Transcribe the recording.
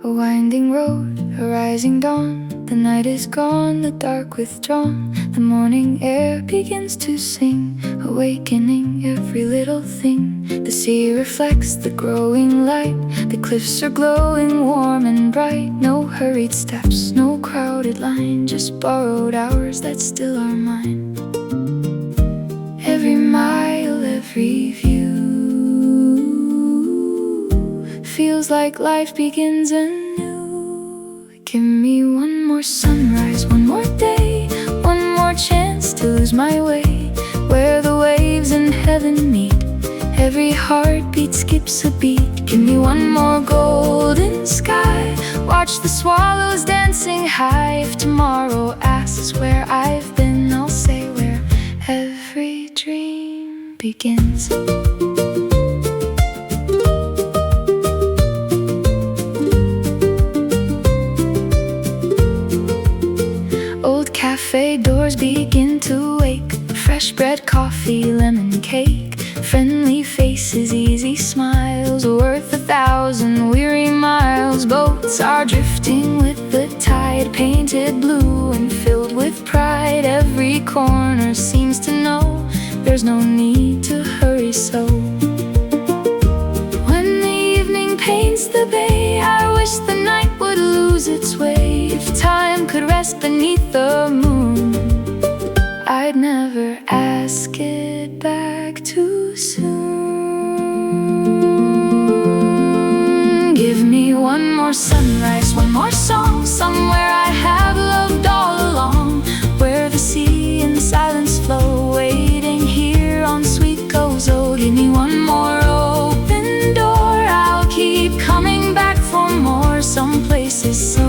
A winding road, a rising dawn. The night is gone, the dark withdrawn. The morning air begins to sing, awakening every little thing. The sea reflects the growing light. The cliffs are glowing warm and bright. No hurried steps, no crowded line, just borrowed hours that still are mine. Every mile, every view feels like life begins anew. Give me one more sunrise, one more day, one more chance to lose my way. Where the waves in heaven meet, every heartbeat skips a beat. Give me one more golden sky, watch the swallows dancing high. If tomorrow asks where I've been, I'll say where every dream begins. Old cafe doors begin to wake. Fresh bread, coffee, lemon cake. Friendly faces, easy smiles, worth 1,000 weary miles. Boats are drifting with the tide, painted blue and filled with pride. Every corner seems to know there's no need to hurry so. When the evening paints the bay, I wish the night would lose its way. If time could rest beneath the moon, I'd never ask it back too soon. Give me one more sunrise, one more song, somewhere I have loved all along. Where the sea and silence flow, waiting here on sweet Gozo. Give me one more open door, I'll keep coming back for more. Some places so